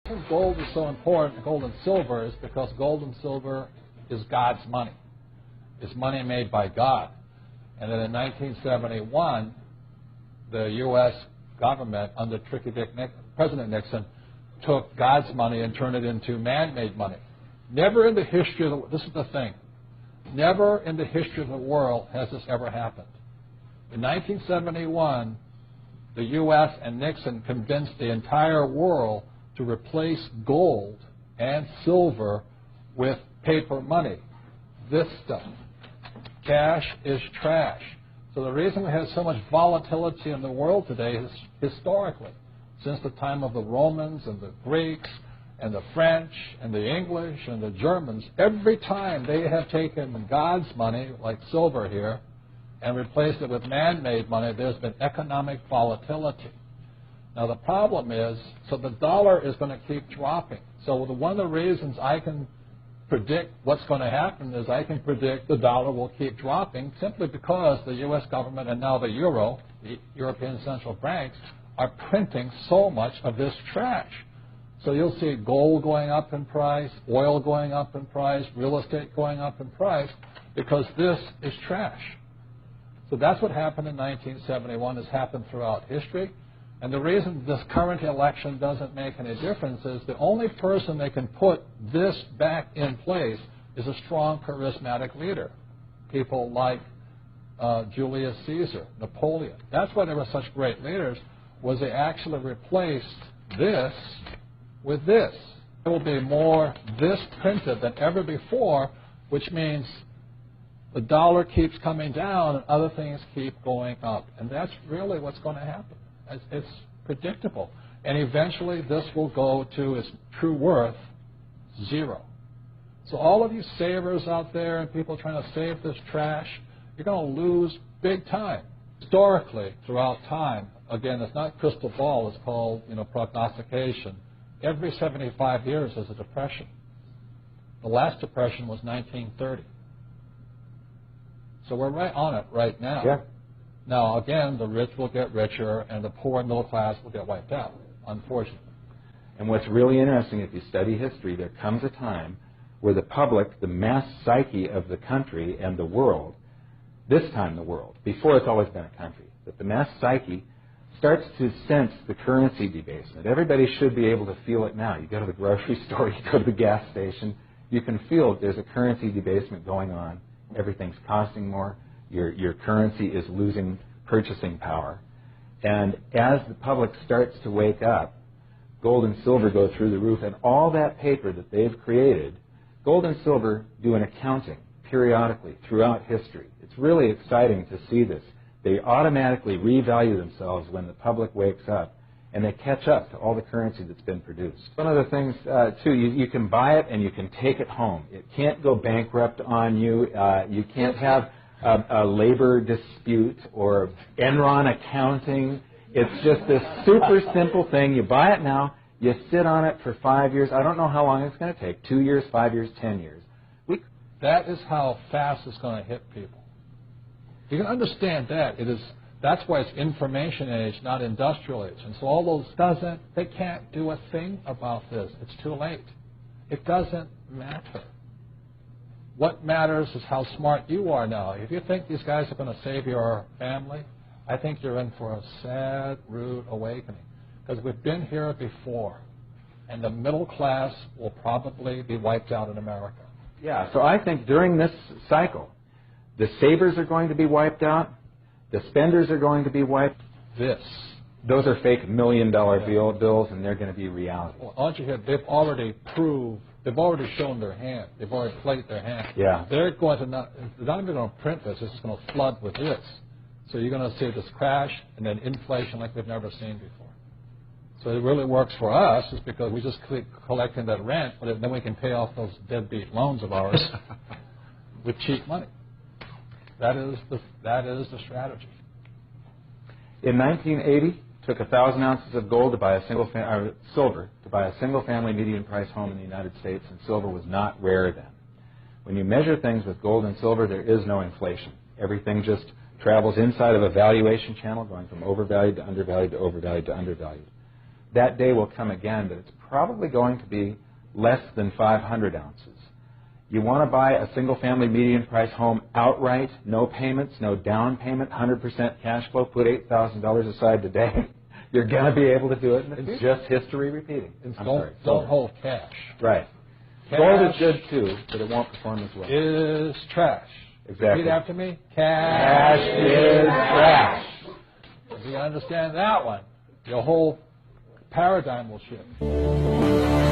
The reason gold is so important, gold and silver, is because gold and silver is God's money. It's money made by God. And then in 1971, the U.S. government, under President Nixon, took God's money and turned it into man-made money. Never in the history of this is the thing, never in the history of the world has this ever happened. In 1971, the U.S. and Nixon convinced the entire world to replace gold and silver with paper money. This stuff. Cash is trash. So the reason we have so much volatility in the world today is historically, since the time of the Romans and the Greeks and the French and the English and the Germans, every time they have taken God's money, like silver here, and replaced it with man-made money, there's been economic volatility. Now the problem is, so the dollar is going to keep dropping. So one of the reasons I can predict what's going to happen is I can predict the dollar will keep dropping simply because the U.S. government and now the euro, the European central banks, are printing so much of this trash. So you'll see gold going up in price, oil going up in price, real estate going up in price, because this is trash. So that's what happened in 1971, has happened throughout history. And the reason this current election doesn't make any difference is the only person that can put this back in place is a strong, charismatic leader. People like Julius Caesar, Napoleon. That's why they were such great leaders, was they actually replaced this with this. There will be more this printed than ever before, which means the dollar keeps coming down and other things keep going up. And that's really what's going to happen. It's predictable. And eventually this will go to its true worth, zero. So all of you savers out there and people trying to save this trash, you're going to lose big time. Historically, throughout time, again, it's not crystal ball, it's called prognostication. Every 75 years there's a depression. The last depression was 1930. So we're right on it right now. Yeah. Now, again, the rich will get richer and the poor and middle class will get wiped out, unfortunately. And what's really interesting, if you study history, there comes a time where the public, the mass psyche of the country and the world, this time the world, before it's always been a country, but the mass psyche starts to sense the currency debasement. Everybody should be able to feel it now. You go to the grocery store, you go to the gas station, you can feel that there's a currency debasement going on. Everything's costing more. Your currency is losing purchasing power. And as the public starts to wake up, gold and silver go through the roof, and all that paper that they've created, gold and silver do an accounting periodically throughout history. It's really exciting to see this. They automatically revalue themselves when the public wakes up, and they catch up to all the currency that's been produced. One of the things, too, you can buy it and you can take it home. It can't go bankrupt on you. You can't have a labor dispute or Enron accounting. It's just this super simple thing. You buy it now, you sit on it for 5 years. I don't know how long it's going to take, 2 years, 5 years, 10 years. That is how fast it's going to hit people. You can understand that. That's why it's information age, not industrial age. And so all those they can't do a thing about this. It's too late. It doesn't matter. What matters is how smart you are now. If you think these guys are going to save your family, I think you're in for a sad, rude awakening. Because we've been here before, and the middle class will probably be wiped out in America. Yeah, so I think during this cycle, the savers are going to be wiped out, the spenders are going to be wiped. Those are fake $1 million bills, and they're going to be reality. Well, aren't you here? They've already shown their hand. They've already played their hand. Yeah. They're not even going to print this. It's just going to flood with this. So you're going to see this crash and then inflation like we've never seen before. So it really works for us is because we just keep collecting that rent, but then we can pay off those deadbeat loans of ours with cheap money. That is the strategy. In 1980, it took 1,000 ounces of gold to buy silver to buy a single-family median-price home in the United States, and silver was not rare then. When you measure things with gold and silver, there is no inflation. Everything just travels inside of a valuation channel, going from overvalued to undervalued to overvalued to undervalued. that day will come again, but it's probably going to be less than 500 ounces. You want to buy a single-family median-price home outright, no payments, no down payment, 100% cash flow, put $8,000 aside today. You're going to be able to do it in the future. It's just history repeating. Don't hold cash. Right. Cash Gold is good too, but it won't perform as well. Is trash. Exactly. Repeat after me. Cash is trash. If you understand that one, your whole paradigm will shift.